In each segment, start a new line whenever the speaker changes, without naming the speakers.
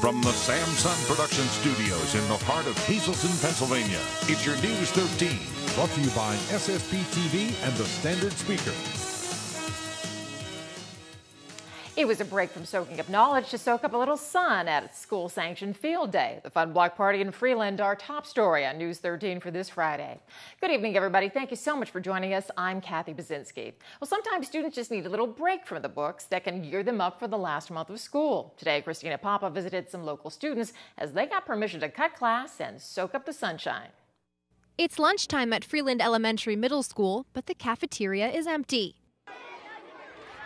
From the Samson Production Studios in the heart of Hazleton, Pennsylvania, it's your News 13.
Brought to you by SSPTV and the Standard Speaker.
It was a break from soaking up knowledge to soak up a little sun at its school-sanctioned field day. The fun block party in Freeland, our top story on News 13 for this Friday. Good evening, everybody. Thank you so much for joining us. I'm Kathy Bazinski. Well, sometimes students just need a little break from the books that can gear them up for the last month of school. Today, Christina Papa visited some local students as they got permission to cut class and soak up the sunshine.
It's lunchtime at Freeland Elementary Middle School, but the cafeteria is empty.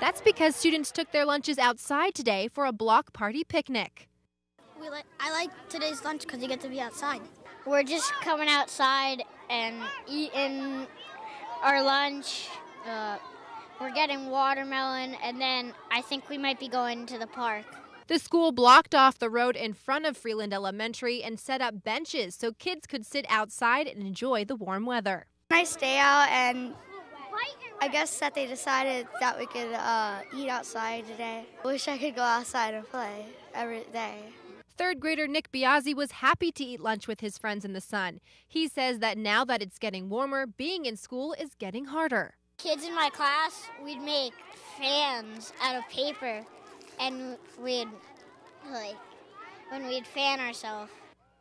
That's because students took their lunches outside today for a block party picnic.
I like today's lunch because you get to be outside.
We're just coming outside and eating our lunch. We're getting watermelon, and then I think we might be going to the park.
The school blocked off the road in front of Freeland Elementary and set up benches so kids could sit outside and enjoy the warm weather.
Nice day out, and I guess that they decided that we could eat outside today. Wish I could go outside and play every day.
Third grader Nick Biazzi was happy to eat lunch with his friends in the sun. He says that now that it's getting warmer, being in school is getting harder.
Kids in my class, we'd make fans out of paper, and we'd fan ourselves.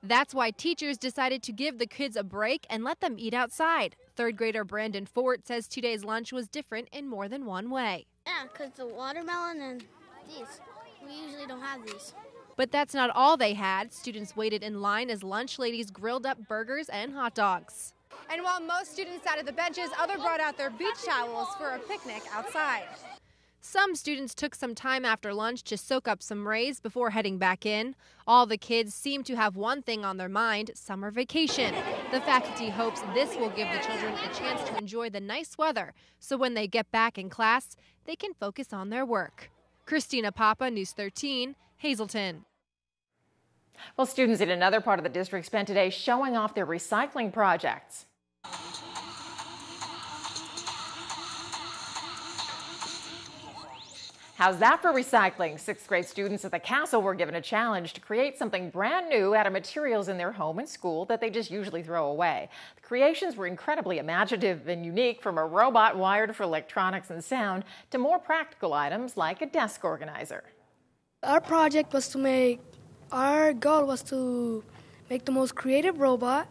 That's why teachers decided to give the kids a break and let them eat outside. Third grader Brandon Fort says today's lunch was different in more than one way.
Yeah, because the watermelon and these, we usually don't have these.
But that's not all they had. Students waited in line as lunch ladies grilled up burgers and hot dogs.
And while most students sat at the benches, others brought out their beach towels for a picnic outside.
Some students took some time after lunch to soak up some rays before heading back in. All the kids seem to have one thing on their mind: summer vacation. The faculty hopes this will give the children a chance to enjoy the nice weather, so when they get back in class, they can focus on their work. Christina Papa, News 13, Hazleton.
Well, students in another part of the district spent today showing off their recycling projects. How's that for recycling? Sixth grade students at the castle were given a challenge to create something brand new out of materials in their home and school that they just usually throw away. The creations were incredibly imaginative and unique, from a robot wired for electronics and sound to more practical items like a desk organizer.
Our project was our goal was to make the most creative robot,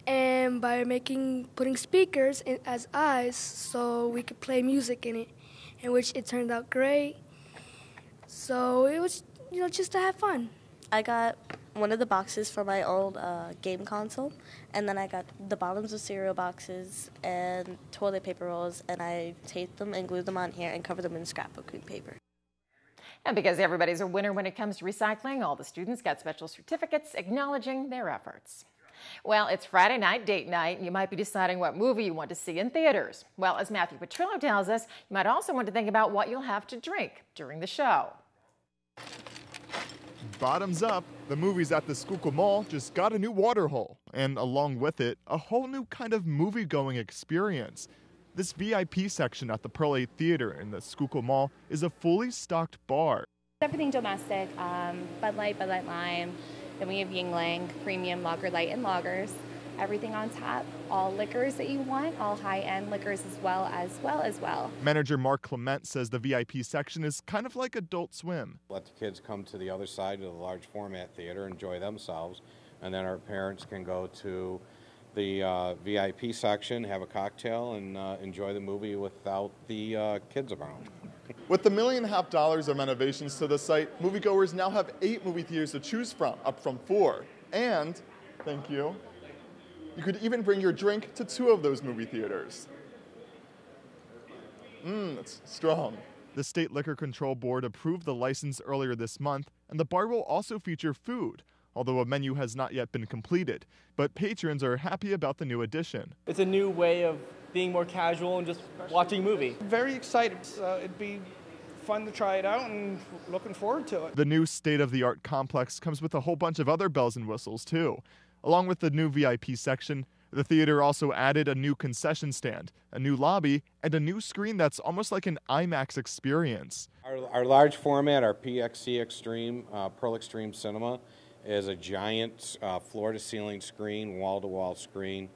and by putting speakers as eyes so we could play music in it, in which it turned out great. So it was, just to have fun.
I got one of the boxes for my old game console, and then I got the bottoms of cereal boxes and toilet paper rolls, and I taped them and glued them on here and covered them in scrapbooking paper.
And because everybody's a winner when it comes to recycling, all the students got special certificates acknowledging their efforts. Well, it's Friday night, date night, and you might be deciding what movie you want to see in theaters. Well, as Matthew Petrillo tells us, you might also want to think about what you'll have to drink during the show.
Bottoms up, the movies at the Schuylkill Mall just got a new water hole, and along with it, a whole new kind of movie-going experience. This VIP section at the Pearl 8 Theater in the Schuylkill Mall is a fully stocked bar.
Everything domestic, Bud Light Lime. Then we have Yingling, Premium, Lager Light, and Lagers. Everything on tap, all liquors that you want, all high-end liquors as well.
Manager Mark Clement says the VIP section is kind of like Adult Swim.
Let the kids come to the other side of the large format theater, enjoy themselves, and then our parents can go to the VIP section, have a cocktail, and enjoy the movie without the kids around.
With the $1.5 million of renovations to the site, moviegoers now have 8 movie theaters to choose from, up from 4. And, thank you, you could even bring your drink to 2 of those movie theaters. That's strong. The State Liquor Control Board approved the license earlier this month, and the bar will also feature food, although a menu has not yet been completed. But patrons are happy about the new addition.
It's a new way of being more casual and just watching a movie.
Very excited. It'd be fun to try it out and looking forward to it.
The new state-of-the-art complex comes with a whole bunch of other bells and whistles, too. Along with the new VIP section, The theater also added a new concession stand, a new lobby, and a new screen that's almost like an IMAX experience.
Our large format, our PXC Extreme, Pearl Extreme Cinema, is a giant floor-to-ceiling screen, wall-to-wall screen,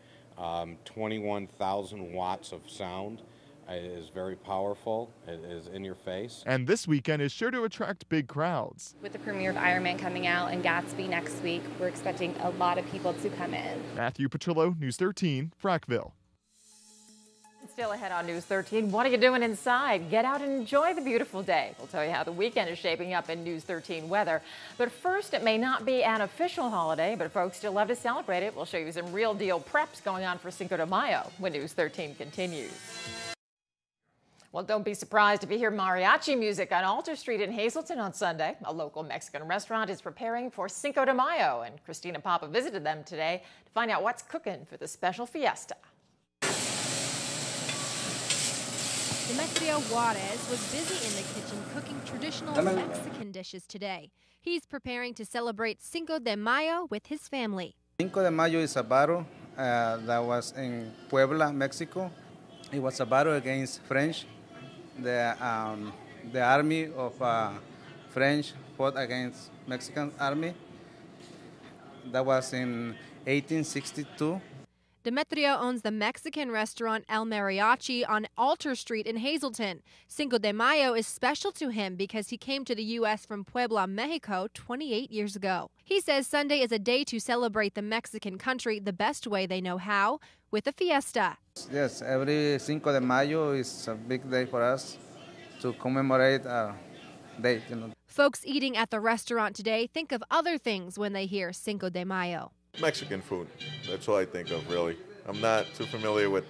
21,000 watts of sound. It is very powerful. It is in your face.
And this weekend is sure to attract big crowds.
With the premiere of Iron Man coming out and Gatsby next week, we're expecting a lot of people to come in.
Matthew Petrillo, News 13, Frackville.
Still ahead on News 13, what are you doing inside? Get out and enjoy the beautiful day. We'll tell you how the weekend is shaping up in News 13 weather. But first, it may not be an official holiday, but folks still love to celebrate it. We'll show you some real deal preps going on for Cinco de Mayo when News 13 continues. Well, don't be surprised if you hear mariachi music on Alter Street in Hazleton on Sunday. A local Mexican restaurant is preparing for Cinco de Mayo, and Christina Papa visited them today to find out what's cooking for the special fiesta.
Demetrio Juarez was busy in the kitchen cooking traditional Mexican dishes today. He's preparing to celebrate Cinco de Mayo with his family.
Cinco de Mayo is a battle that was in Puebla, Mexico. It was a battle against French. The army of French fought against Mexican army. That was in 1862.
Demetrio owns the Mexican restaurant El Mariachi on Alter Street in Hazleton. Cinco de Mayo is special to him because he came to the U.S. from Puebla, Mexico 28 years ago. He says Sunday is a day to celebrate the Mexican country the best way they know how, with a fiesta.
Yes, every Cinco de Mayo is a big day for us to commemorate our day.
Folks eating at the restaurant today think of other things when they hear Cinco de Mayo.
Mexican food. That's all I think of, really. I'm not too familiar with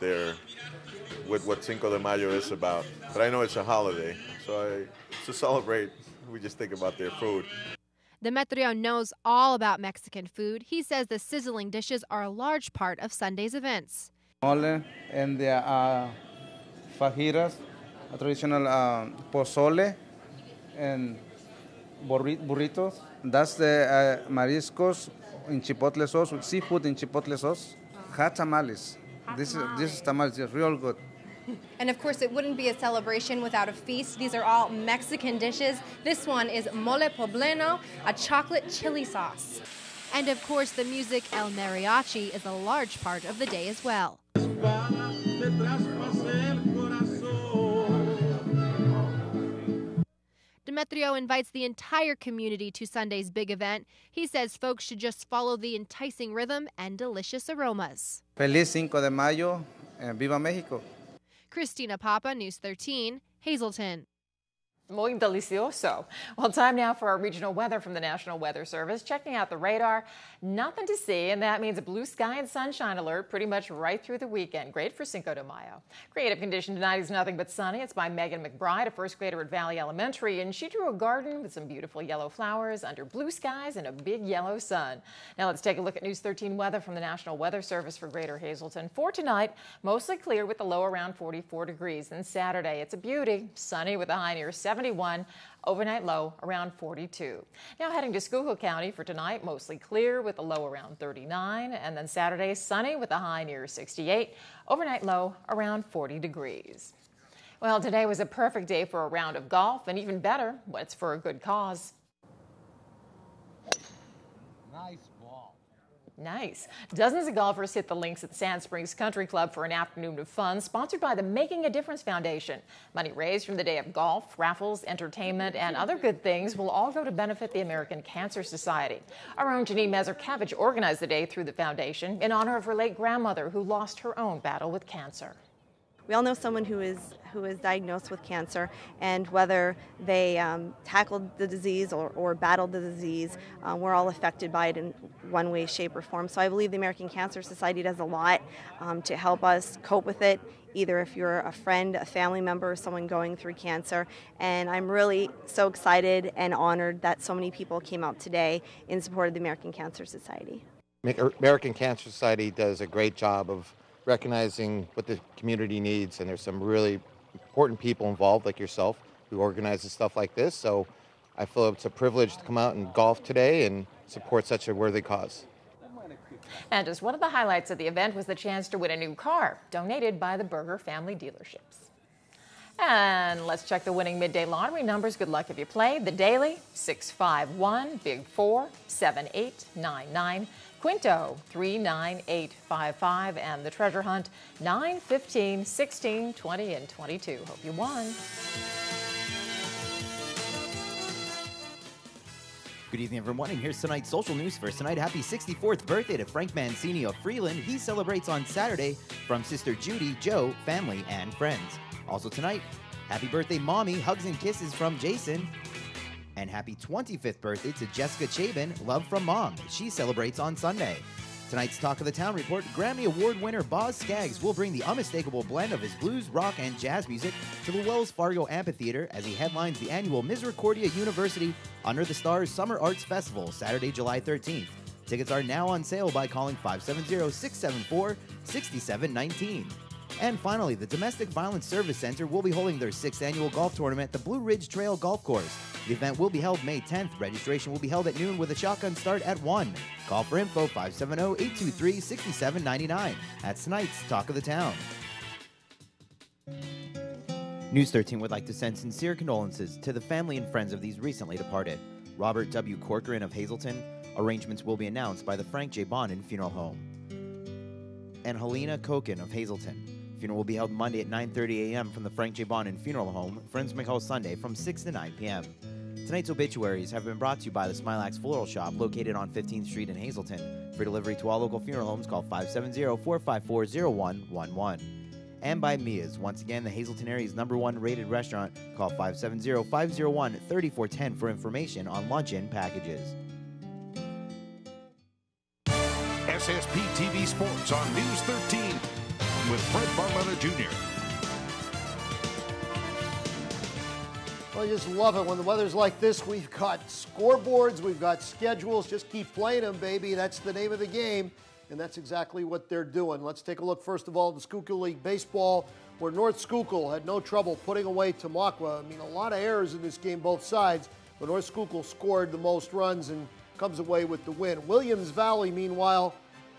what Cinco de Mayo is about, but I know it's a holiday, so to celebrate, we just think about their food.
Demetrio knows all about Mexican food. He says the sizzling dishes are a large part of Sunday's events.
Mole and the fajitas, a traditional pozole and burritos. That's the mariscos in chipotle sauce, with seafood in chipotle sauce. Hot tamales. This is tamales, it's real good.
And of course, it wouldn't be a celebration without a feast. These are all Mexican dishes. This one is mole poblano, a chocolate chili sauce.
And of course, the music El Mariachi is a large part of the day as well. Demetrio invites the entire community to Sunday's big event. He says folks should just follow the enticing rhythm and delicious aromas.
Feliz Cinco de Mayo, and Viva Mexico.
Christina Papa, News 13, Hazleton.
Muy delicioso. Well, time now for our regional weather from the National Weather Service. Checking out the radar, nothing to see, and that means a blue sky and sunshine alert pretty much right through the weekend. Great for Cinco de Mayo. Creative condition tonight is nothing but sunny. It's by Megan McBride, a first grader at Valley Elementary, and she drew a garden with some beautiful yellow flowers under blue skies and a big yellow sun. Now let's take a look at News 13 weather from the National Weather Service for Greater Hazleton. For tonight, mostly clear with the low around 44 degrees. And Saturday, it's a beauty, sunny with a high near 71, overnight low around 42. Now heading to Schuylkill County for tonight, mostly clear with a low around 39, and then Saturday sunny with a high near 68, overnight low around 40 degrees. Well, today was a perfect day for a round of golf, and even better when it's for a good cause.
Nice ball.
Nice. Dozens of golfers hit the links at the Sand Springs Country Club for an afternoon of fun, sponsored by the Making a Difference Foundation. Money raised from the day of golf, raffles, entertainment, and other good things will all go to benefit the American Cancer Society. Our own Janine Mezerkavich organized the day through the foundation in honor of her late grandmother who lost her own battle with cancer.
We all know someone who is diagnosed with cancer, and whether they tackled the disease or battled the disease, we're all affected by it in one way, shape, or form. So I believe the American Cancer Society does a lot to help us cope with it, either if you're a friend, a family member, or someone going through cancer. And I'm really so excited and honored that so many people came out today in support of the American Cancer Society.
American Cancer Society does a great job of recognizing what the community needs, and there's some really important people involved like yourself who organizes stuff like this, so I feel it's a privilege to come out and golf today and support such a worthy cause.
And just one of the highlights of the event was the chance to win a new car donated by the Berger family dealerships. And let's check the winning midday lottery numbers. Good luck if you played. The daily, 651, Big 4, 7899, Quinto, 39855, and the treasure hunt, 9, 15, 16, 20, and 22. Hope you won.
Good evening, everyone, and here's tonight's social news. First tonight, happy 64th birthday to Frank Mancini of Freeland. He celebrates on Saturday from Sister Judy, Joe, family, and friends. Also tonight, happy birthday, Mommy, hugs and kisses from Jason. And happy 25th birthday to Jessica Chabin, love from Mom. She celebrates on Sunday. Tonight's Talk of the Town report, Grammy Award winner Boz Scaggs will bring the unmistakable blend of his blues, rock, and jazz music to the Wells Fargo Amphitheater as he headlines the annual Misericordia University Under the Stars Summer Arts Festival, Saturday, July 13th. Tickets are now on sale by calling 570-674-6719. And finally, the Domestic Violence Service Center will be holding their 6th annual golf tournament at the Blue Ridge Trail Golf Course. The event will be held May 10th. Registration will be held at noon with a shotgun start at 1. Call for info 570-823-6799. That's tonight's Talk of the Town. News 13 would like to send sincere condolences to the family and friends of these recently departed. Robert W. Corcoran of Hazleton. Arrangements will be announced by the Frank J. Bonin Funeral Home. And Helena Koken of Hazleton. Funeral will be held Monday at 9:30 a.m. from the Frank J. Bonin Funeral Home. Friends may call Sunday from 6 to 9 p.m. Tonight's obituaries have been brought to you by the Smilax Floral Shop located on 15th Street in Hazleton. For delivery to all local funeral homes, call 570-454-0111. And by Mia's. Once again, the Hazleton area's #1 rated restaurant. Call 570-501-3410 for information on luncheon packages.
SSPTV Sports on News 13 with Fred Barletta Jr.
Well, I just love it when the weather's like this. We've got scoreboards, we've got schedules. Just keep playing them, baby. That's the name of the game, and that's exactly what they're doing. Let's take a look, first of all, at the Schuylkill League Baseball, where North Schuylkill had no trouble putting away Tamaqua. I mean, a lot of errors in this game, both sides, but North Schuylkill scored the most runs and comes away with the win. Williams Valley, meanwhile,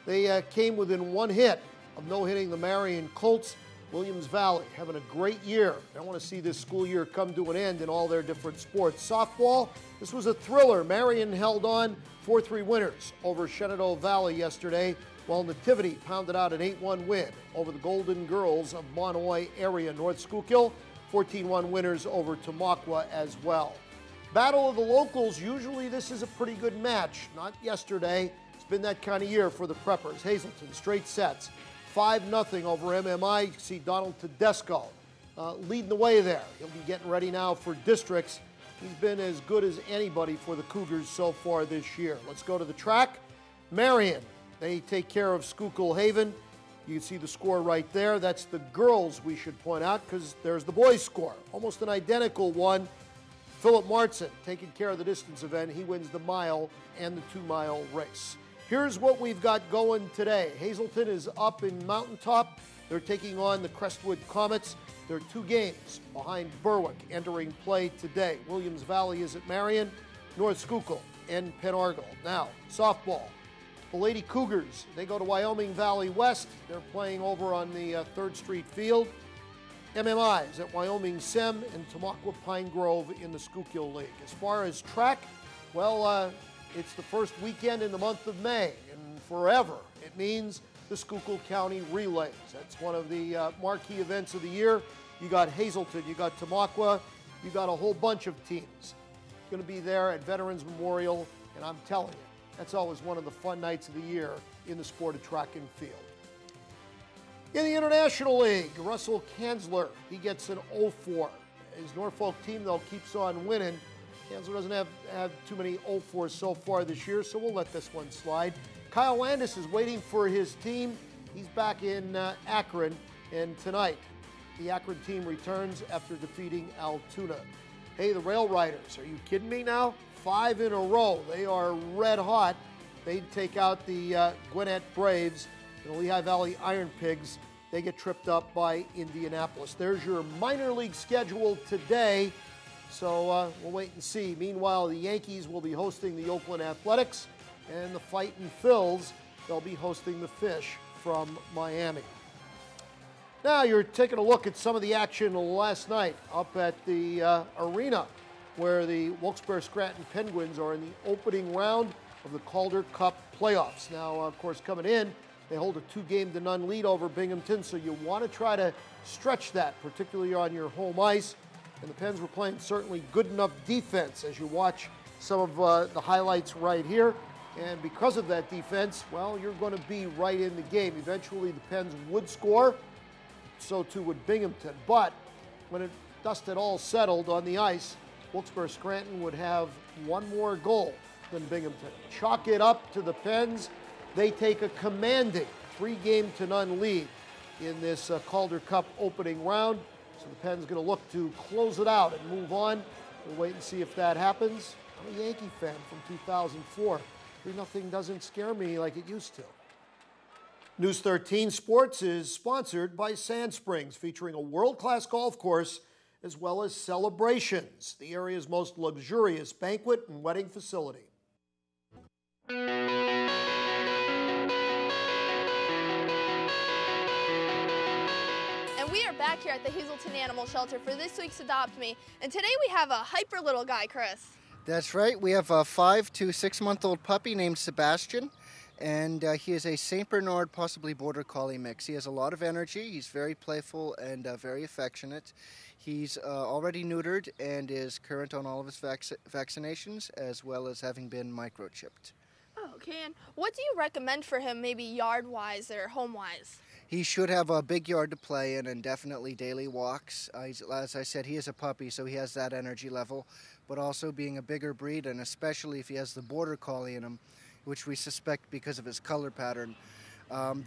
they came within one hit of no-hitting the Marion Colts. Williams Valley having a great year. I want to see this school year come to an end in all their different sports. Softball, this was a thriller. Marion held on 4-3 winners over Shenandoah Valley yesterday, while Nativity pounded out an 8-1 win over the Golden Girls of Monomoy area. North Schuylkill, 14-1 winners over Tamaqua as well. Battle of the Locals, usually this is a pretty good match. Not yesterday. It's been that kind of year for the Preppers. Hazleton, straight sets. 5-0 over MMI. You can see Donald Tedesco leading the way there. He'll be getting ready now for districts. He's been as good as anybody for the Cougars so far this year. Let's go to the track. Marion, they take care of Schuylkill Haven. You can see the score right there. That's the girls, we should point out, because there's the boys' score. Almost an identical one. Philip Martson taking care of the distance event. He wins the mile and the 2-mile race. Here's what we've got going today. Hazleton is up in Mountaintop. They're taking on the Crestwood Comets. There are 2 games behind Berwick entering play today. Williams Valley is at Marion, North Schuylkill, and Penargle. Now, softball. The Lady Cougars, they go to Wyoming Valley West. They're playing over on the 3rd Street field. MMI is at Wyoming Sem and Tamaqua Pine Grove in the Schuylkill League. As far as track, well, it's the first weekend in the month of May, and forever it means the Schuylkill County Relays. That's one of the marquee events of the year. You got Hazleton, you got Tamaqua, you got a whole bunch of teams going to be there at Veterans Memorial, and I'm telling you, that's always one of the fun nights of the year in the sport of track and field. In the International League, Russell Kanzler, he gets an 0-4. His Norfolk team, though, keeps on winning. Kanzler doesn't have too many 0-4s so far this year, so we'll let this one slide. Kyle Landis is waiting for his team. He's back in Akron, and tonight the Akron team returns after defeating Altoona. Hey, the Rail Riders, are you kidding me now? 5 in a row. They are red hot. They take out the Gwinnett Braves. The Lehigh Valley Iron Pigs, they get tripped up by Indianapolis. There's your minor league schedule today, so we'll wait and see. Meanwhile, the Yankees will be hosting the Oakland Athletics, and the Fightin' Phils, They'll be hosting the Fish from Miami. Now you're taking a look at some of the action last night up at the arena where the Wilkes-Barre Scranton Penguins are in the opening round of the Calder Cup playoffs. Now, of course, coming in, they hold a 2-0 lead over Binghamton, so you want to try to stretch that, particularly on your home ice. And the Pens were playing certainly good enough defense, as you watch some of the highlights right here. And because of that defense, well, you're going to be right in the game. Eventually, the Pens would score. So too would Binghamton. But when it dusted all settled on the ice, Wilkes-Barre Scranton would have one more goal than Binghamton. Chalk it up to the Pens. They take a commanding 3-0 lead in this Calder Cup opening round. So the Pens going to look to close it out and move on. We'll wait and see if that happens. I'm a Yankee fan from 2004. 3-0 doesn't scare me like it used to. News 13 Sports is sponsored by Sand Springs, featuring a world-class golf course as well as celebrations, the area's most luxurious banquet and wedding facility.
And we are back here at the Hazelton Animal Shelter for this week's Adopt Me. And today we have a hyper little guy, Chris.
That's right. We have a 5 to 6-month-old puppy named Sebastian. And he is a St. Bernard, possibly Border Collie mix. He has a lot of energy. He's very playful and very affectionate. He's already neutered and is current on all of his vaccinations, as well as having been microchipped.
Oh, okay. And what do you recommend for him, maybe yard-wise or home-wise?
He should have a big yard to play in and definitely daily walks. As I said, he is a puppy, so he has that energy level. But also being a bigger breed, and especially if he has the Border Collie in him, which we suspect because of his color pattern.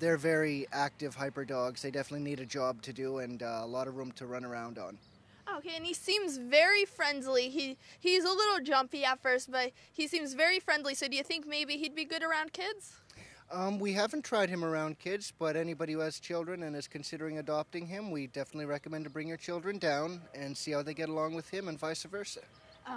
They're very active hyper dogs. They definitely need a job to do and a lot of room to run around on.
Okay, and he seems very friendly. He's a little jumpy at first, but he seems very friendly. So do you think maybe he'd be good around kids?
We haven't tried him around kids, but anybody who has children and is considering adopting him, we definitely recommend to bring your children down and see how they get along with him and vice versa.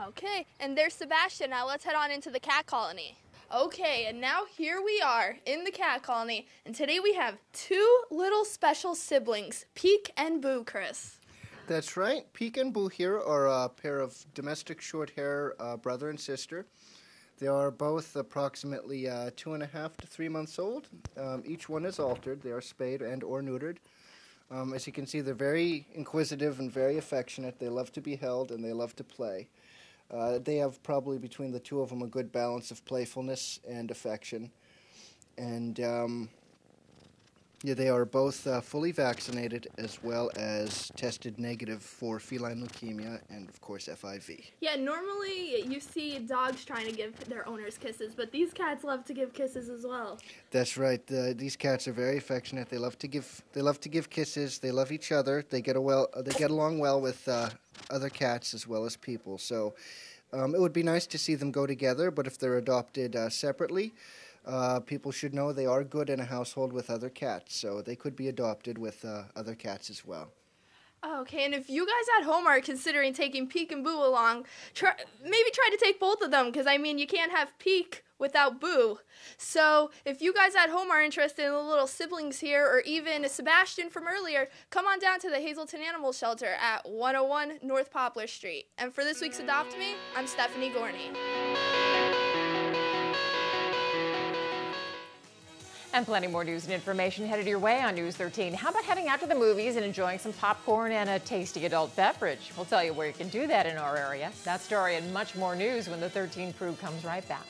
Okay, and there's Sebastian. Now let's head on into the cat colony. Okay, and now here we are in the cat colony, and today we have two little special siblings, Peek and Boo, Chris.
That's right. Peek and Boo here are a pair of domestic short hair brother and sister. They are both approximately 2.5 to 3 months old. Each one is altered. They are spayed and or neutered. As you can see, they're very inquisitive and very affectionate. They love to be held and they love to play. They have probably between the two of them a good balance of playfulness and affection. And yeah, they are both fully vaccinated as well as tested negative for feline leukemia and, of course, FIV.
Yeah, normally you see dogs trying to give their owners kisses, but these cats love to give kisses as well.
That's right. These cats are very affectionate. They love to give kisses. They love each other. They get along well with other cats as well as people. So it would be nice to see them go together, but if they're adopted separately, people should know they are good in a household with other cats, so they could be adopted with other cats as well.
Okay, and if you guys at home are considering taking Peek and Boo along, maybe try to take both of them, because, I mean, you can't have Peek without Boo. So if you guys at home are interested in the little siblings here, or even Sebastian from earlier, come on down to the Hazelton Animal Shelter at 101 North Poplar Street. And for this week's Adopt Me, I'm Stephanie Gorney.
And plenty more news and information headed your way on News 13. How about heading out to the movies and enjoying some popcorn and a tasty adult beverage? We'll tell you where you can do that in our area. That story and much more news when the 13 crew comes right back.